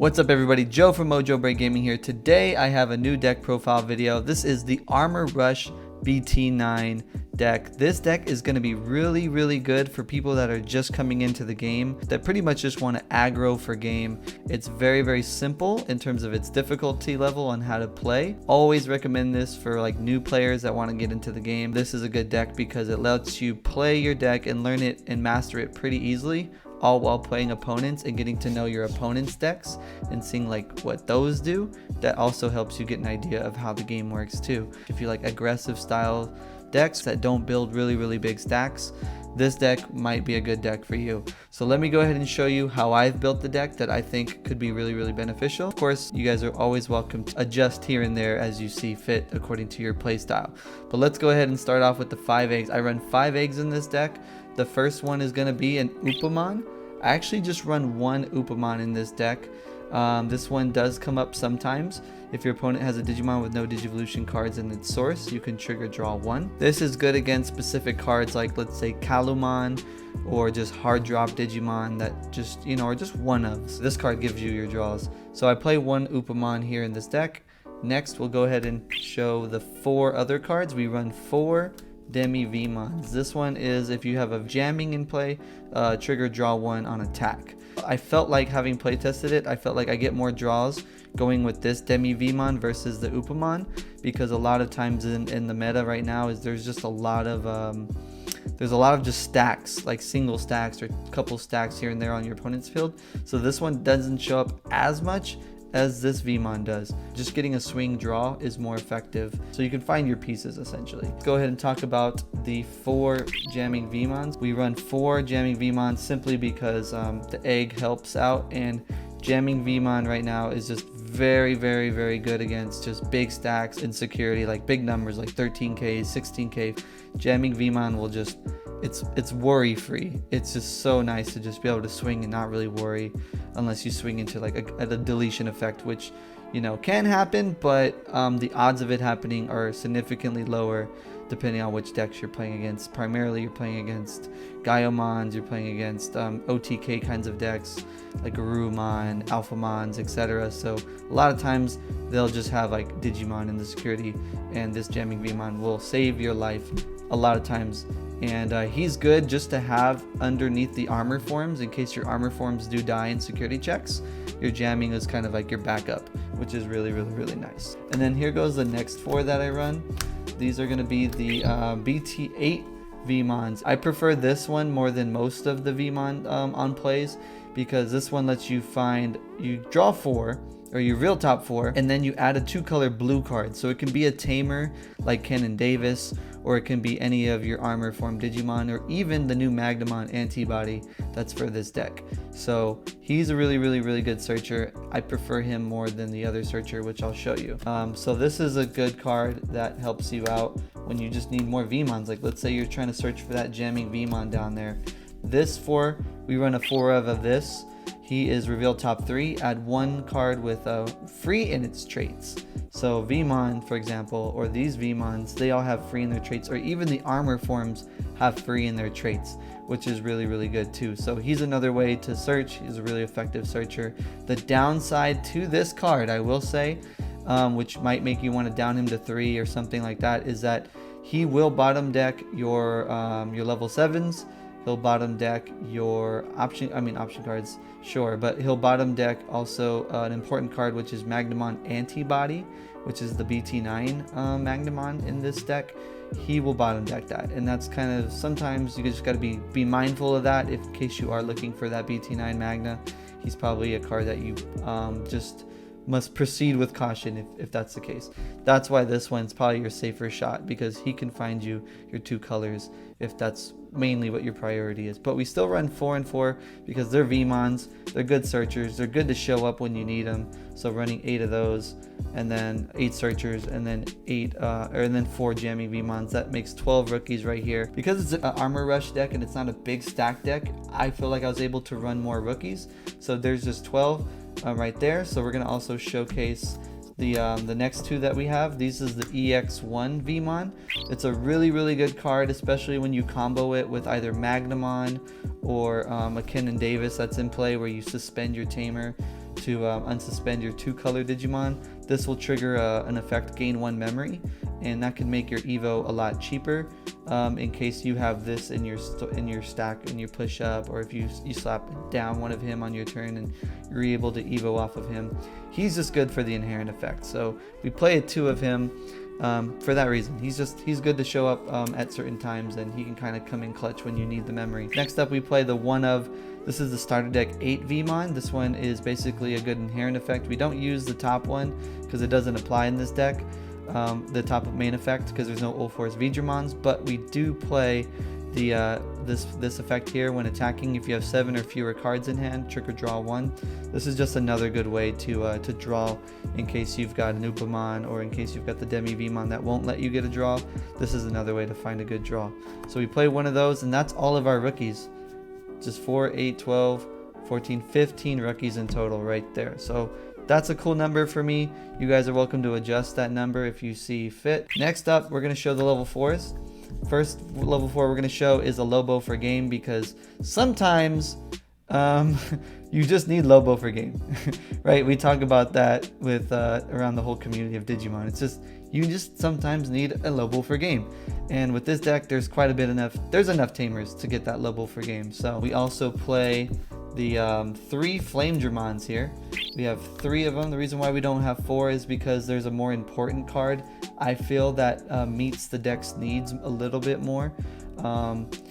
What's up everybody, Joe from Mojo Break Gaming here. Today I have a new deck profile video. This is the Armor Rush BT9 deck. This deck is going to be really good for people that are just coming into the game, that pretty much just want to aggro for game. It's very simple in terms of its difficulty level on how to play. Always recommend this for like new players that want to get into the game. This is a good deck because it lets you play your deck and learn it and master it pretty easily, all while playing opponents and getting to know your opponent's decks and seeing like what those do. That also helps you get an idea of how the game works too. If you like aggressive style decks that don't build really big stacks, this deck might be a good deck for you. So let me go ahead and show you how I've built the deck that I think could be really beneficial. Of course, you guys are always welcome to adjust here and there as you see fit according to your playstyle. But let's go ahead and start off with the 5 eggs. I run 5 eggs in this deck. The first one is going to be an Upamon. I actually just run one Upamon in this deck. This one does come up sometimes. If your opponent has a Digimon with no Digivolution cards in its source, you can trigger draw one. This is good against specific cards like, let's say, Kalumon, or just hard drop Digimon that just, or just one of. This card gives you your draws. So I play one Upamon here in this deck. Next, we'll go ahead and show the 4 other cards. We run 4 Demi Vmons. This one is if you have a jamming in play, trigger draw one on attack. I felt like, having play tested it, I felt like I get more draws going with this Demi Vmon versus the Upamon, because a lot of times in the meta right now is there's just a lot of just stacks, like single stacks or couple stacks here and there on your opponent's field. So this one doesn't show up as much as this Vmon does. Just getting a swing draw is more effective, so you can find your pieces essentially. Let's go ahead and talk about the 4 jamming Vmons. We run 4 jamming Vmons simply because the egg helps out, and jamming Vmon right now is just very good against just big stacks in security, like big numbers like 13k, 16k. Jamming Vmon will just, it's worry free. It's just so nice to just be able to swing and not really worry, unless you swing into like a deletion effect, which can happen, but the odds of it happening are significantly lower depending on which decks you're playing against. Primarily you're playing against Gaiomons, you're playing against OTK kinds of decks like Garurumon, Alphamons, etc. So a lot of times they'll just have like Digimon in the security, and this jamming Vmon will save your life a lot of times. And he's good just to have underneath the armor forms in case your armor forms do die in security checks. Your jamming is kind of like your backup, which is really nice. And then here goes the next 4 that I run. These are going to be the BT8 Vmons. I prefer this one more than most of the Vmon on plays, because this one lets you draw 4, or your real top 4, and then you add a 2-color blue card. So it can be a Tamer like Ken and Davis, or it can be any of your armor form Digimon, or even the new Magnamon Antibody that's for this deck. So he's a really good searcher. I prefer him more than the other searcher, which I'll show you. So this is a good card that helps you out when you just need more Vmons. Like let's say you're trying to search for that jamming Vmon down there. This 4, we run a 4 of this. He is reveal top 3, add 1 card with free in its traits. So Vmon, for example, or these Vmons, they all have free in their traits, or even the armor forms have free in their traits, which is really good too. So he's another way to search. He's a really effective searcher. The downside to this card, I will say, which might make you want to down him to 3 or something like that, is that he will bottom deck your level 7s. He'll bottom deck your option cards, sure, but he'll bottom deck also an important card, which is Magnamon Antibody, which is the BT9 Magnamon in this deck. He will bottom deck that, and that's kind of, sometimes you just got to be mindful of that in case you are looking for that BT9 Magna. He's probably a card that you just must proceed with caution if that's the case. That's why this one's probably your safer shot, because he can find you your 2 colors if that's mainly what your priority is. But we still run 4 and 4 because they're Vmons, they're good searchers, they're good to show up when you need them. So running 8 of those, and then 8 searchers, and then 4 jamming Vmons, that makes 12 rookies right here. Because it's an armor rush deck and it's not a big stack deck, I feel like I was able to run more rookies. So there's just 12 right there. So we're gonna also showcase the next 2 that we have. These is the EX1 Vmon. It's a really good card, especially when you combo it with either Magnamon or a Ken and Davis that's in play, where you suspend your Tamer. to unsuspend your 2-color Digimon. This will trigger an effect, gain 1 memory, and that can make your Evo a lot cheaper in case you have this in your stack and you push up, or if you slap down one of him on your turn and you're able to Evo off of him. He's just good for the inherent effect. So we play a 2 of him for that reason. He's good to show up at certain times, and he can kind of come in clutch when you need the memory. Next up, we play the 1 of. This is the starter deck 8 VMon. This one is basically a good inherent effect. We don't use the top one because it doesn't apply in this deck, the top of main effect, because there's no Ulforce Veedramons, but we do play the this effect here when attacking. If you have 7 or fewer cards in hand, trick or draw 1. This is just another good way to draw in case you've got an Upamon, or in case you've got the Demi Vmon that won't let you get a draw. This is another way to find a good draw. So we play one of those, and that's all of our rookies. Just 4, 8, 12, 14, 15 rookies in total right there. So that's a cool number for me. You guys are welcome to adjust that number if you see fit. Next up, we're going to show the level 4s. First level 4 we're going to show is a Lobo for game, because sometimes you just need Lobo for game. Right? We talk about that with around the whole community of Digimon. It's just, you just sometimes need a Lobo for game. And with this deck, there's quite a bit there's enough Tamers to get that Lobo for game. So we also play the 3 Flame Dramons here. We have 3 of them. The reason why we don't have 4 is because there's a more important card, I feel, that meets the deck's needs a little bit more.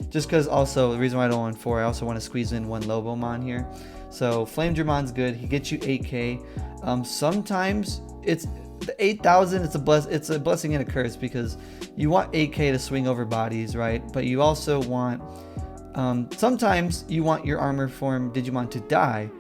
Just because also, the reason why I don't want 4, I also want to squeeze in 1 Lobomon here. So Flame Dramon's good. He gets you 8k. Sometimes it's the 8,000. It's a blessing and a curse, because you want 8k to swing over bodies, right? But you also want sometimes you want your armor form Digimon to die,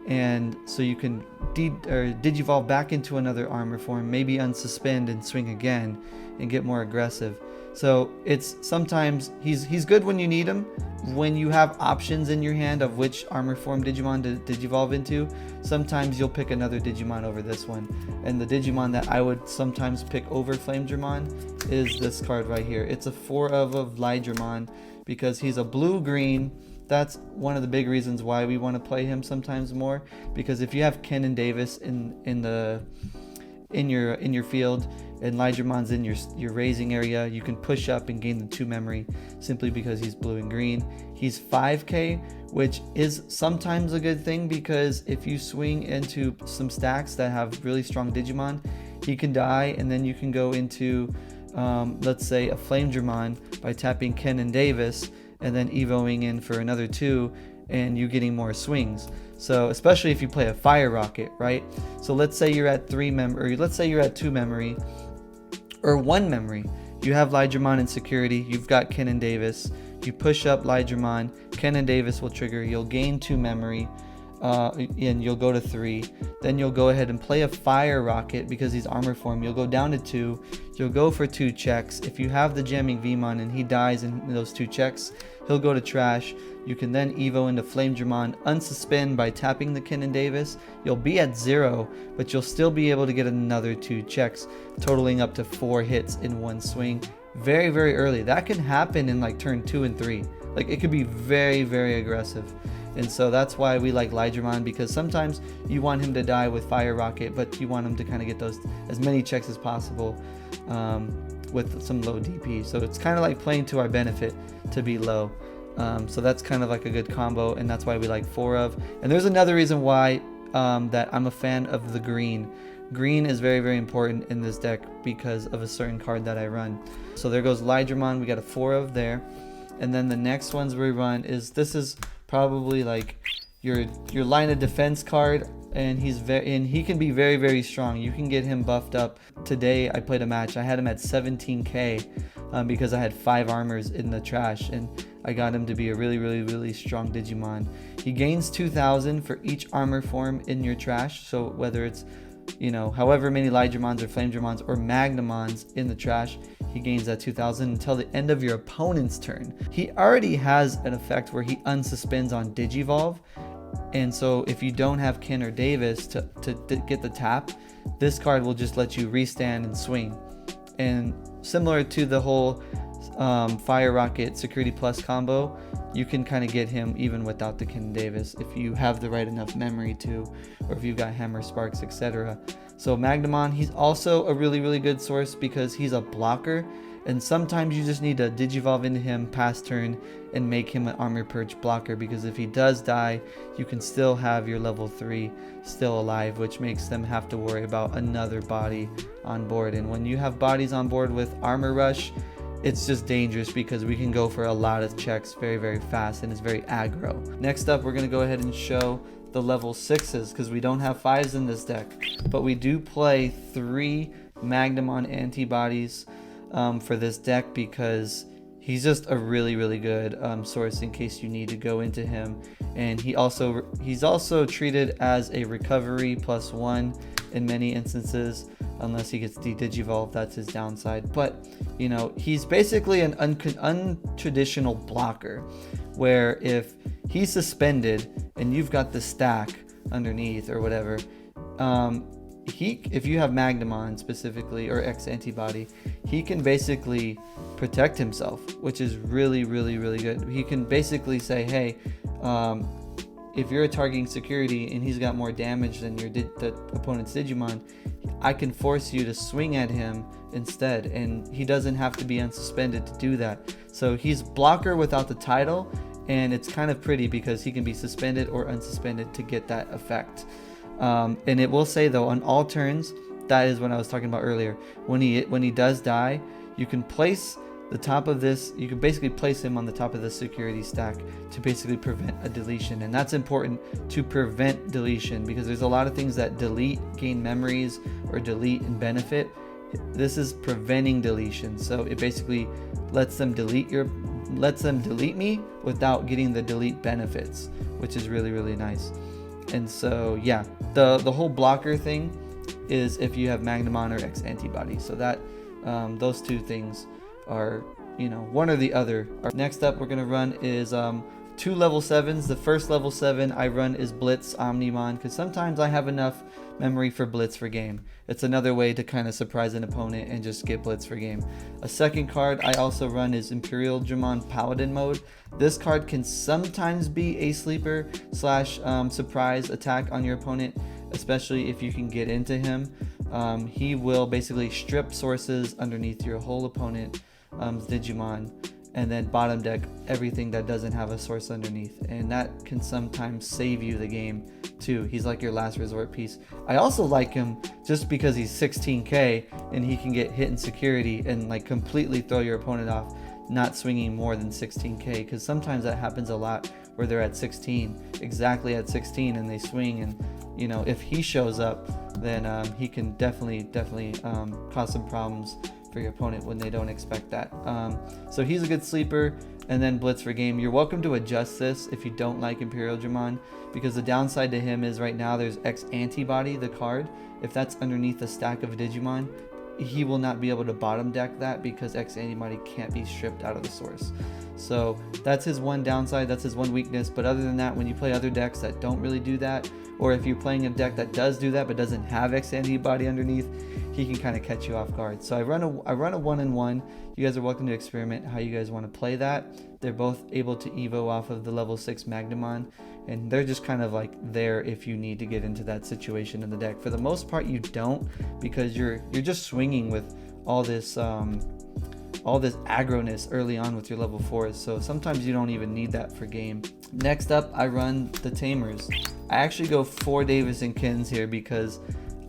and so you can digivolve back into another armor form, maybe unsuspend and swing again and get more aggressive. So it's sometimes he's good when you need him, when you have options in your hand of which armor form Digimon to digivolve into. Sometimes you'll pick another Digimon over this one, and the Digimon that I would sometimes pick over Flame Dramon is this card right here. It's a 4 of Lydramon, because he's a blue-green. That's one of the big reasons why we want to play him sometimes more, because if you have Ken and Davis in your field, and Lydramon's in your raising area, you can push up and gain the 2 memory simply because he's blue and green. He's 5k, which is sometimes a good thing, because if you swing into some stacks that have really strong Digimon, he can die, and then you can go into let's say a Flame Dramon by tapping Ken and Davis, and then evoing in for another 2, and you getting more swings. So especially if you play a Fire Rocket, right? So let's say you're at 3 memory, or let's say you're at 2 memory or 1 memory. You have Lydramon in security, you've got Ken and Davis, you push up Lydramon, Ken and Davis will trigger, you'll gain 2 memory, and you'll go to 3. Then you'll go ahead and play a Fire Rocket, because he's armor form. You'll go down to 2. You'll go for 2 checks. If you have the jamming Vmon and he dies in those 2 checks, he'll go to trash. You can then evo into Flame Dramon, unsuspend by tapping the Ken and Davis. You'll be at 0, but you'll still be able to get another 2 checks, totaling up to 4 hits in 1 swing. Very, very early. That can happen in like turn 2 and 3. Like, it could be very, very aggressive. And so that's why we like Lydramon, because sometimes you want him to die with Fire Rocket, but you want him to kind of get those as many checks as possible with some low DP. So it's kind of like playing to our benefit to be low. So that's kind of like a good combo, and that's why we like 4 of. And there's another reason why that I'm a fan of the green. Green is very, very important in this deck because of a certain card that I run. So there goes Lydramon. We got a 4 of there. And then the next ones we run is, this is probably like your line of defense card, and he can be very, very strong. You can get him buffed up. Today I played a match, I had him at 17k because I had 5 armors in the trash, and I got him to be a really, really, really strong Digimon. He gains 2,000 for each armor form in your trash. So whether it's, you know, however many Lydramons or Flame Dramons or Magnamons in the trash, he gains that 2,000 until the end of your opponent's turn. He already has an effect where he unsuspends on Digivolve, and so if you don't have Ken or Davis to get the tap, this card will just let you restand and swing. And similar to the whole Fire Rocket Security Plus combo, you can kind of get him even without the Ken Davis if you have the right enough memory to, or if you've got Hammer Sparks, etc. So Magnamon, he's also a really good source because he's a blocker, and sometimes you just need to Digivolve into him past turn and make him an Armor Purge blocker, because if he does die, you can still have your level 3 still alive, which makes them have to worry about another body on board. And when you have bodies on board with Armor Rush, it's just dangerous because we can go for a lot of checks very fast, and it's very aggro. Next up, we're going to go ahead and show the level 6s, because we don't have 5s in this deck, but we do play 3 Magnamon antibodies for this deck, because he's just a really good source in case you need to go into him. And he's also treated as a recovery +1 in many instances, unless he gets de-digivolved. That's his downside. But you know, he's basically an untraditional blocker, where if he's suspended and you've got the stack underneath or whatever, if you have Magnamon specifically, or X-Antibody, he can basically protect himself, which is really good. He can basically say, hey, if you're targeting security and he's got more damage than the opponent's Digimon, I can force you to swing at him instead, and he doesn't have to be unsuspended to do that. So he's blocker without the title, and it's kind of pretty because he can be suspended or unsuspended to get that effect. And it will say though, on all turns, that is what I was talking about earlier, when he does die, you can place the top of this, you can basically place him on the top of the security stack to basically prevent a deletion. And that's important, to prevent deletion, because there's a lot of things that delete, gain memories, or delete and benefit. This is preventing deletion, so it basically lets them delete me without getting the delete benefits, which is really nice. And so yeah, the whole blocker thing is if you have Magnamon or X-Antibody. So that those two things are, you know, one or the other. Next up we're gonna run is 2 level 7s. The first level 7 I run is Blitz Omnimon, because sometimes I have enough memory for Blitz for game. It's another way to kind of surprise an opponent and just get Blitz for game. A second card I also run is Imperial Dramon Paladin mode. This card can sometimes be a sleeper / surprise attack on your opponent, especially if you can get into him. He will basically strip sources underneath your whole opponent's Digimon, and then bottom deck everything that doesn't have a source underneath, and that can sometimes save you the game too. He's like your last resort piece. I also like him just because he's 16k and he can get hit in security and like completely throw your opponent off, not swinging more than 16k, because sometimes that happens a lot where they're at 16, exactly at 16, and they swing, and you know, if he shows up, then he can definitely cause some problems for your opponent when they don't expect that. So he's a good sleeper. And then Blitz for game. You're welcome to adjust this if you don't like Imperial Dramon, because the downside to him is right now there's X-Antibody, the card. If that's underneath a stack of Digimon, he will not be able to bottom deck that because X-Antibody can't be stripped out of the source. So that's his one downside, that's his one weakness. But other than that, when you play other decks that don't really do that, or if you're playing a deck that does do that but doesn't have X-Antibody underneath, he can kind of catch you off guard. So I run a 1-in-1. You guys are welcome to experiment how you guys want to play that. They're both able to evo off of the level 6 Magnamon, and they're just kind of like there if you need to get into that situation in the deck. For the most part, you don't, because you're just swinging with all this aggroness early on with your level 4s, so sometimes you don't even need that for game. Next up, I run the Tamers. I actually go 4 Davis and Kens here because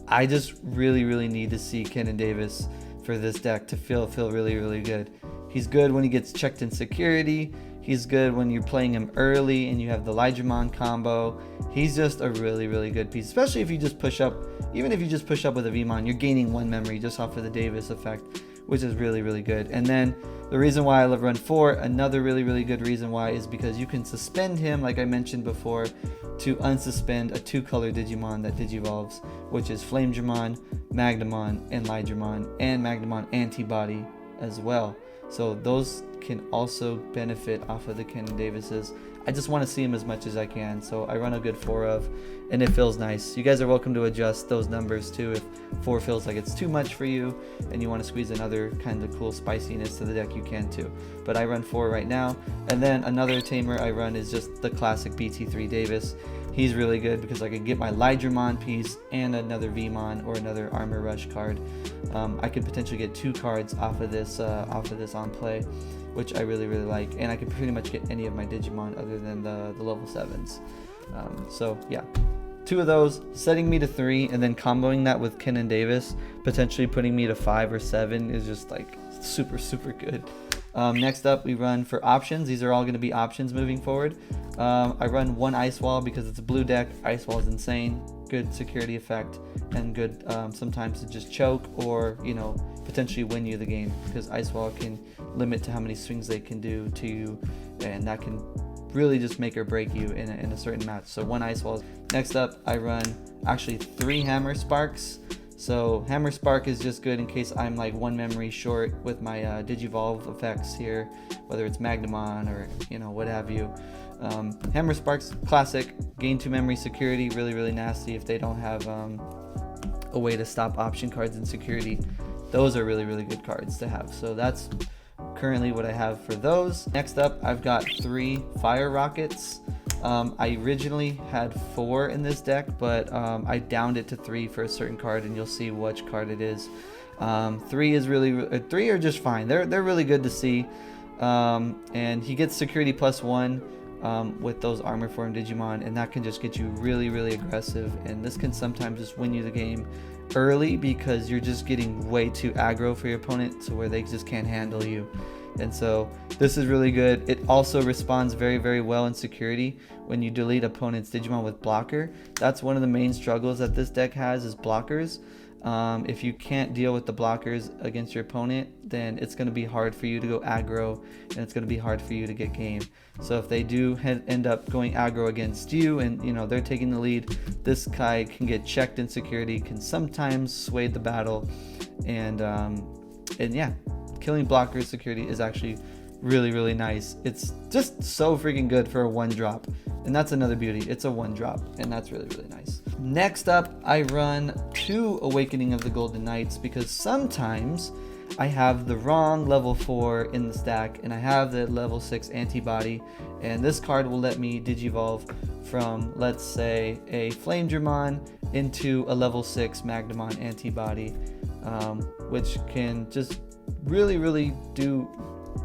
I just really need to see Ken and Davis for this deck to feel really good. He's good when he gets checked in security. He's good when you're playing him early and you have the Digimon combo. He's just a really good piece, especially if you just push up. Even if you just push up with a Vmon, you're gaining 1 memory just off of the Davis effect, which is really good. And then the reason why I love run 4, another really good reason why, is because you can suspend him, like I mentioned before, to unsuspend a 2-color Digimon that digivolves, which is Flame Dramon, Magnamon, and Ligdramon, and Magnamon Antibody as well. So those can also benefit off of the Ken and Davises. I just want to see him as much as I can, so I run a good 4 of, and it feels nice. You guys are welcome to adjust those numbers too if 4 feels like it's too much for you and you want to squeeze another kind of cool spiciness to the deck, you can too. But I run 4 right now. And then another Tamer I run is just the classic BT3 Davis. He's really good because I can get my DIGIMON piece and another VMon or another Armor Rush card. I could potentially get 2 cards off of this on play, which I really like, and I could pretty much get any of my Digimon other than the level 7s. So yeah, 2 of those, setting me to 3, and then comboing that with Ken and Davis, potentially putting me to 5 or 7 is just like super good. Next up, we run for options. These are all going to be options moving forward. I run 1 Ice Wall because it's a blue deck. Ice Wall is insane, good security effect, and good sometimes to just choke or, you know, potentially win you the game, because Ice Wall can limit to how many swings they can do to you, and that can really just make or break you in a certain match. So 1 Ice Wall. Next up, I run actually 3 Hammer Sparks. So Hammer Spark is just good in case I'm like 1 memory short with my Digivolve effects here, whether it's Magnamon or, you know, what have you. Hammer Spark's classic, gain 2 memory security, really nasty if they don't have a way to stop option cards in security. Those are really good cards to have. So that's currently what I have for those. Next up, I've got 3 Fire Rockets. I originally had 4 in this deck, but I downed it to 3 for a certain card, and you'll see which card it is. 3 is really 3 are just fine. They're really good to see, and he gets security +1 with those armor form Digimon, and that can just get you really aggressive, and this can sometimes just win you the game early because you're just getting way too aggro for your opponent to where they just can't handle you. And so this is really good. It also responds very well in security when you delete opponent's Digimon with blocker. That's one of the main struggles that this deck has, is blockers. If you can't deal with the blockers against your opponent, then it's going to be hard for you to go aggro, and it's going to be hard for you to get game. So if they do end up going aggro against you, and you know they're taking the lead, this guy can get checked in security, can sometimes sway the battle, and yeah, killing blockers security is actually really nice. It's just so freaking good for a 1-drop, and that's another beauty. It's a 1-drop, and that's really nice. Next up, I run 2 Awakening of the Golden Knights because sometimes I have the wrong level 4 in the stack and I have the level 6 Antibody, and this card will let me Digivolve from, let's say, a Flame Dramon into a level 6 Magnamon Antibody, which can just really do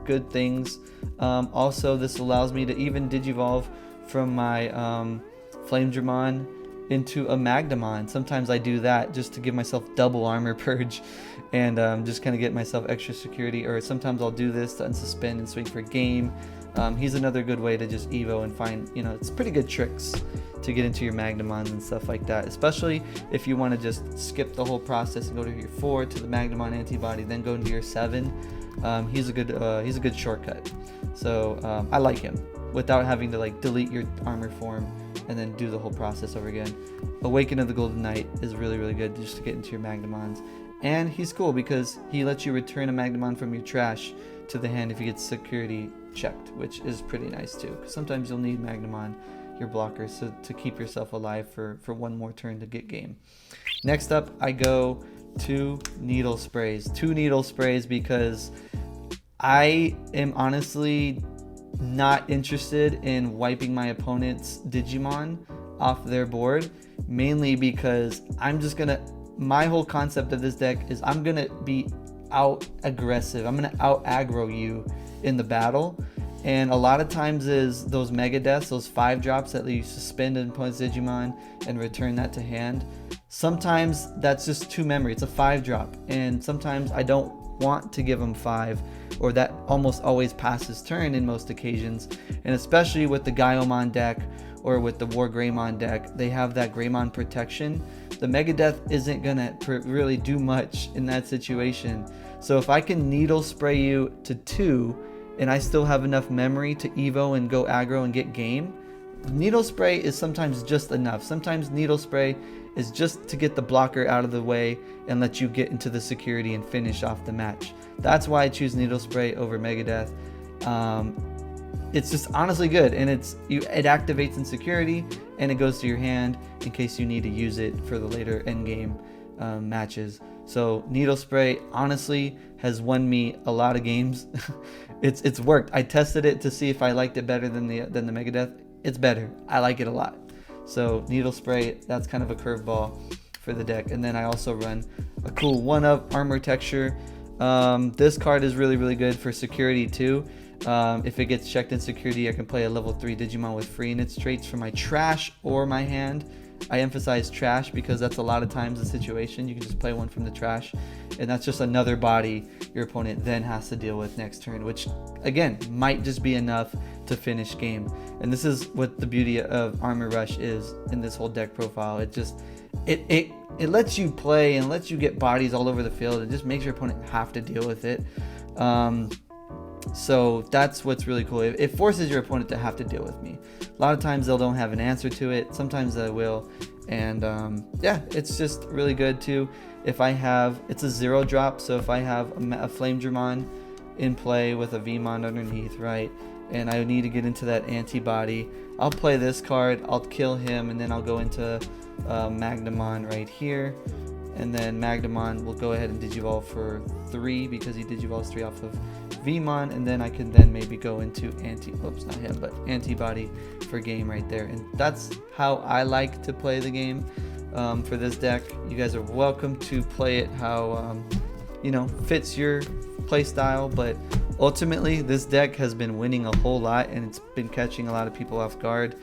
good things. Also, this allows me to even Digivolve from my Flame Dramon into a Magnamon. Sometimes I do that just to give myself double armor purge and just kind of get myself extra security, or sometimes I'll do this to unsuspend and swing for game. He's another good way to just evo and find, you know, it's pretty good tricks to get into your Magnamons and stuff like that, especially if you want to just skip the whole process and go to your 4 to the Magnamon Antibody, then go into your 7. He's a good shortcut. So I like him without having to like delete your armor form and then do the whole process over again. Awaken of the Golden Knight is really good just to get into your Magnamons. And he's cool because he lets you return a Magnamon from your trash to the hand if you get security checked, which is pretty nice too, because sometimes you'll need Magnamon, your blockers, to keep yourself alive for 1 more turn to get game. Next up, I go to Needle Sprays. 2 Needle Sprays because I am honestly not interested in wiping my opponent's Digimon off their board, mainly because my whole concept of this deck is I'm gonna be out aggressive. I'm gonna out aggro you in the battle, and a lot of times is those Mega Deaths, those 5-drops that you suspend an opponent's Digimon and return that to hand. Sometimes that's just 2 memory. It's a 5-drop, and sometimes I don't want to give them 5, or that almost always passes turn in most occasions, and especially with the Gaiomon deck or with the War Greymon deck, they have that Greymon protection. The Megadeth isn't gonna really do much in that situation. So if I can Needle Spray you to 2 and I still have enough memory to evo and go aggro and get game, Needle Spray is sometimes just enough. Sometimes Needle Spray is just to get the blocker out of the way and let you get into the security and finish off the match. That's why I choose Needle Spray over Megadeth. it's just honestly good, and it activates in security, and it goes to your hand in case you need to use it for the later end game matches. So Needle Spray honestly has won me a lot of games. It's worked. I tested it to see if I liked it better than the Megadeth. It's better. I like it a lot. So Needle Spray, that's kind of a curveball for the deck. And then I also run a cool 1-of armor texture. This card is really good for security too. If it gets checked in security, I can play a level 3 Digimon with free in its traits from my trash or my hand. I emphasize trash because that's a lot of times the situation. You can just play one from the trash, and that's just another body your opponent then has to deal with next turn, which again might just be enough to finish game. And this is what the beauty of Armor Rush is in this whole deck profile. It just it lets you play and lets you get bodies all over the field and just makes your opponent have to deal with it. So that's what's really cool. It forces your opponent to have to deal with me. A lot of times they don't have an answer to it. Sometimes they will. And yeah, it's just really good too. If I have, it's a 0 drop. So if I have a Flame Dramon in play with a Vmon underneath, right? And I need to get into that antibody, I'll play this card, I'll kill him, and then I'll go into Magnamon right here. And then Magnamon will go ahead and Digivolve for 3 because he Digivolves 3 off of Vmon, and then I can then maybe go into Antibody for game right there. And that's how I like to play the game for this deck. You guys are welcome to play it how fits your play style, but ultimately this deck has been winning a whole lot, and it's been catching a lot of people off guard.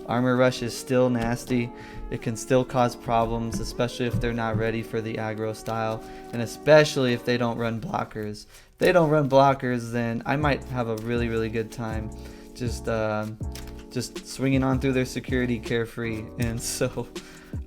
Armor Rush is still nasty. It can still cause problems, especially if they're not ready for the aggro style, and especially if they don't run blockers. If they don't run blockers, then I might have a really good time just swinging on through their security carefree. And so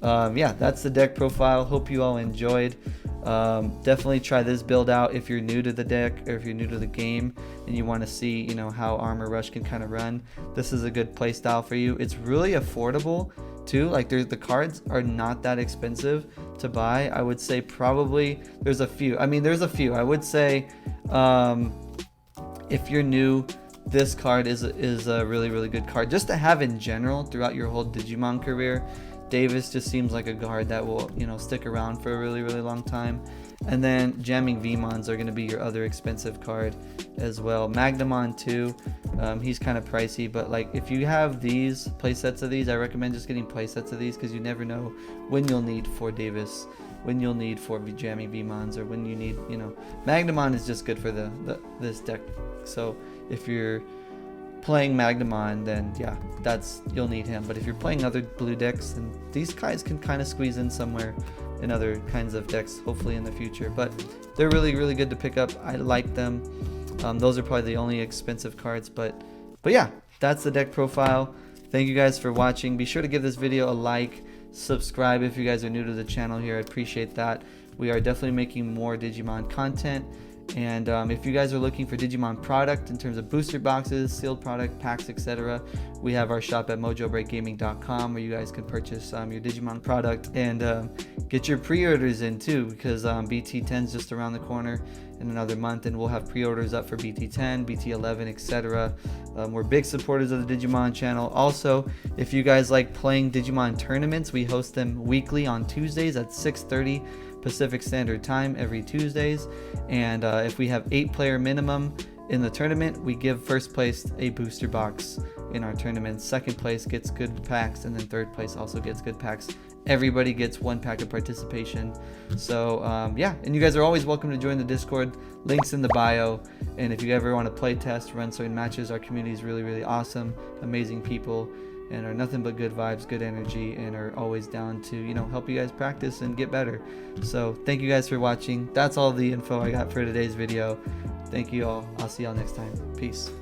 yeah, that's the deck profile. Hope you all enjoyed. Definitely try this build out if you're new to the deck or if you're new to the game and you want to see how Armor Rush can kind of run. This is a good play style for you. It's really affordable too. Like the cards are not that expensive to buy. I would say probably there's a few. I would say if you're new, this card is a really good card just to have in general throughout your whole Digimon career. Davis just seems like a guard that will stick around for a really long time. And then jamming Vmons are going to be your other expensive card as well. Magnamon too, he's kind of pricey, but like if you have these play sets of these, I recommend just getting play sets of these because you never know when you'll need for Davis, when you'll need for jamming Vmons, or when you need Magnamon is just good for this deck. So if you're playing Magnamon, then yeah, you'll need him. But if you're playing other blue decks, then these guys can kind of squeeze in somewhere in other kinds of decks, hopefully in the future. But they're really good to pick up. I like them. Those are probably the only expensive cards, but yeah, that's the deck profile. Thank you guys for watching. Be sure to give this video a like, subscribe if you guys are new to the channel here. I appreciate that. We are definitely making more Digimon content. And if you guys are looking for Digimon product in terms of booster boxes, sealed product, packs, etc., we have our shop at mojobreakgaming.com where you guys can purchase your Digimon product and get your pre-orders in too, because BT10 is just around the corner in another month, and we'll have pre-orders up for BT10, BT11, etc. We're big supporters of the Digimon channel. Also, if you guys like playing Digimon tournaments, we host them weekly on Tuesdays at 6:30 Pacific Standard Time every Tuesdays, and if we have 8-player minimum in the tournament, we give first place a booster box in our tournament. Second place gets good packs, and then third place also gets good packs. Everybody gets 1 pack of participation. So yeah, and you guys are always welcome to join the Discord. Links in the bio. And if you ever want to play test, run certain matches, our community is really awesome, amazing people, and are nothing but good vibes, good energy, and are always down to help you guys practice and get better. So thank you guys for watching. That's all the info I got for today's video. Thank you all. I'll see y'all next time. Peace.